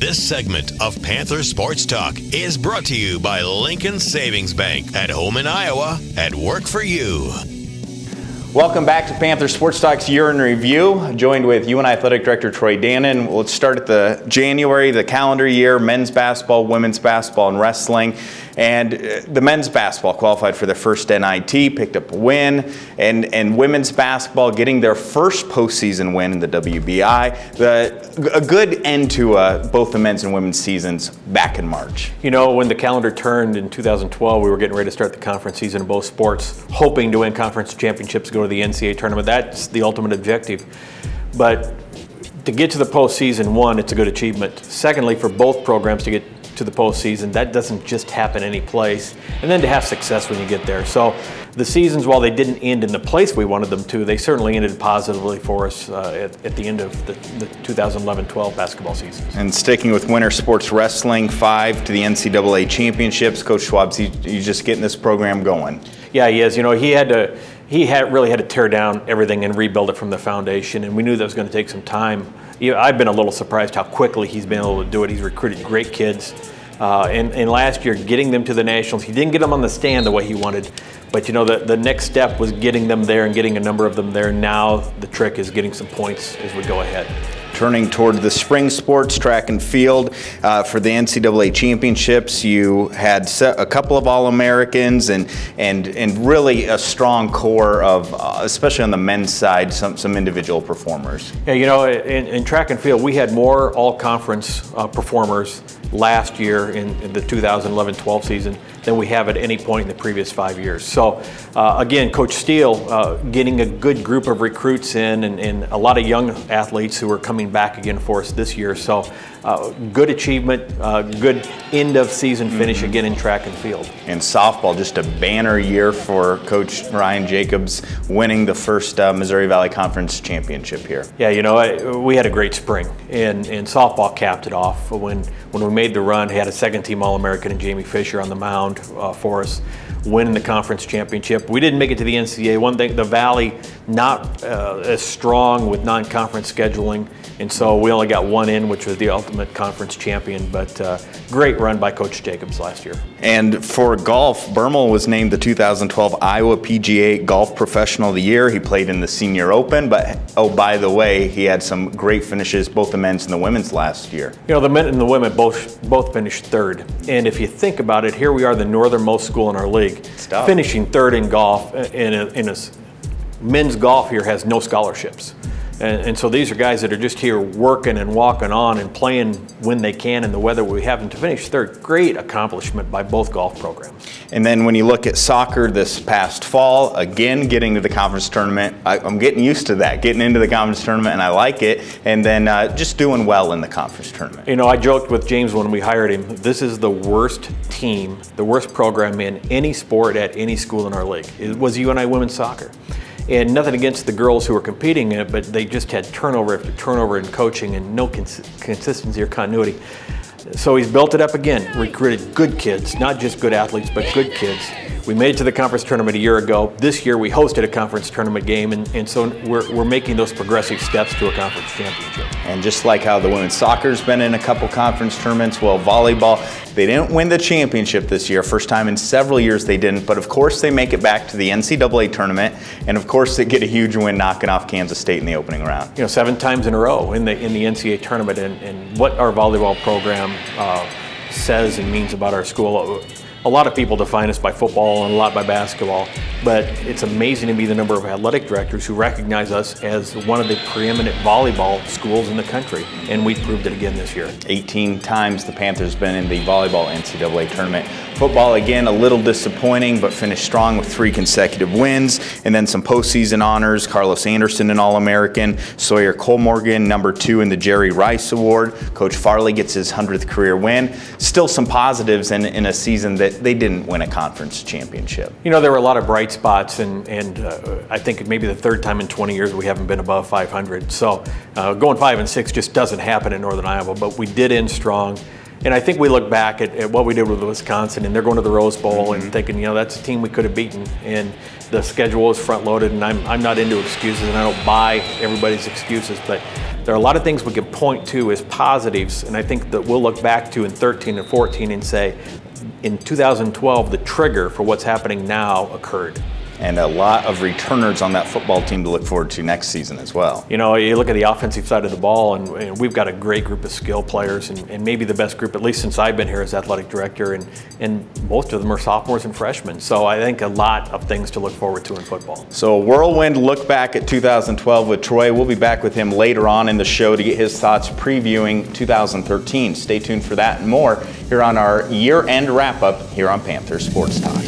This segment of Panther Sports Talk is brought to you by Lincoln Savings Bank, at home in Iowa, at work for you. Welcome back to Panther Sports Talk's Year in Review. Joined with UNI Athletic Director Troy Dannen. Let's start at the January, the calendar year, men's basketball, women's basketball, and wrestling. And the men's basketball qualified for their first NIT, picked up a win. And women's basketball getting their first postseason win in the WBI. A good end to both the men's and women's seasons back in March. You know, when the calendar turned in 2012, we were getting ready to start the conference season in both sports, hoping to win conference championships, go to the NCAA tournament. That's the ultimate objective. But to get to the postseason, one, it's a good achievement. Secondly, for both programs to get to the postseason, that doesn't just happen any place. And then to have success when you get there. So the seasons, while they didn't end in the place we wanted them to, they certainly ended positively for us at the end of the 2011-12 basketball season. And sticking with winter sports wrestling, 5 to the NCAA championships. Coach Schwab's he's just getting this program going. Yeah, he is. You know, he really had to tear down everything and rebuild it from the foundation, and we knew that was going to take some time. I've been a little surprised how quickly he's been able to do it. He's recruited great kids. And last year, getting them to the Nationals, he didn't get them on the stand the way he wanted. But, you know, the next step was getting them there and getting a number of them there. Now the trick is getting some points as we go ahead. Turning toward the spring sports, track and field, for the NCAA championships, you had a couple of All-Americans and really a strong core of, especially on the men's side, some individual performers. Yeah, you know, in track and field, we had more all-conference performers last year in the 2011-12 season than we have at any point in the previous 5 years. So again, Coach Steele getting a good group of recruits in and a lot of young athletes who are coming back again for us this year. So good achievement, good end of season finish again in track and field. And softball, just a banner year for Coach Ryan Jacobs, winning the first Missouri Valley Conference championship here. Yeah, you know, we had a great spring, and softball capped it off. When we made the run, he had a second-team All-American and Jamie Fisher on the mound for us, winning the conference championship. We didn't make it to the NCAA. One thing, the Valley not as strong with non-conference scheduling, and so we only got one in, which was the ultimate conference champion. But great run by Coach Jacobs last year. And for golf, Bermel was named the 2012 Iowa PGA Golf Professional of the Year. He played in the Senior Open, but oh, by the way, he had some great finishes, both the men's and the women's last year. You know, the men and the women both finished third. And if you think about it, here we are, the northernmost school in our league, finishing third in golf. In a men's golf here has no scholarships. And so these are guys that are just here working and walking on and playing when they can in the weather we have. And to finish third, great accomplishment by both golf programs. And then when you look at soccer this past fall, again, getting to the conference tournament, I'm getting used to that, getting into the conference tournament, and I like it. And then just doing well in the conference tournament. You know, I joked with James when we hired him, this is the worst team, the worst program in any sport at any school in our league. It was UNI women's soccer. And nothing against the girls who were competing in it, but they just had turnover after turnover in coaching and no consistency or continuity. So he's built it up again, recruited good kids, not just good athletes, but good kids. We made it to the conference tournament a year ago. This year we hosted a conference tournament game, and so we're making those progressive steps to a conference championship. And just like how the women's soccer's been in a couple conference tournaments, well, volleyball, they didn't win the championship this year. First time in several years they didn't, but of course they make it back to the NCAA tournament, and of course they get a huge win knocking off Kansas State in the opening round. You know, 7 times in a row in the NCAA tournament, and what our volleyball program says and means about our school. A lot of people define us by football and a lot by basketball, but it's amazing to me the number of athletic directors who recognize us as one of the preeminent volleyball schools in the country, and we proved it again this year. 18 times the Panthers been in the volleyball NCAA tournament. Football, again, a little disappointing, but finished strong with 3 consecutive wins, and then some postseason honors. Carlos Anderson, an All-American. Sawyer Colmorgan, #2 in the Jerry Rice Award. Coach Farley gets his 100th career win. Still some positives in a season that they didn't win a conference championship. You know, there were a lot of bright spots, and I think maybe the 3rd time in 20 years we haven't been above 500. So going 5 and 6 just doesn't happen in Northern Iowa, but we did end strong. And I think we look back at what we did with Wisconsin, and they're going to the Rose Bowl and thinking, you know, that's a team we could have beaten. And the schedule was front-loaded, and I'm not into excuses, and I don't buy everybody's excuses, but there are a lot of things we can point to as positives, and I think that we'll look back to in 13 and 14 and say, in 2012, the trigger for what's happening now occurred. And a lot of returners on that football team to look forward to next season as well. You know, you look at the offensive side of the ball, and we've got a great group of skill players, and maybe the best group, at least since I've been here as athletic director, and most of them are sophomores and freshmen. So I think a lot of things to look forward to in football. So a whirlwind look back at 2012 with Troy. We'll be back with him later on in the show to get his thoughts previewing 2013. Stay tuned for that and more here on our year-end wrap-up here on Panther Sports Talk.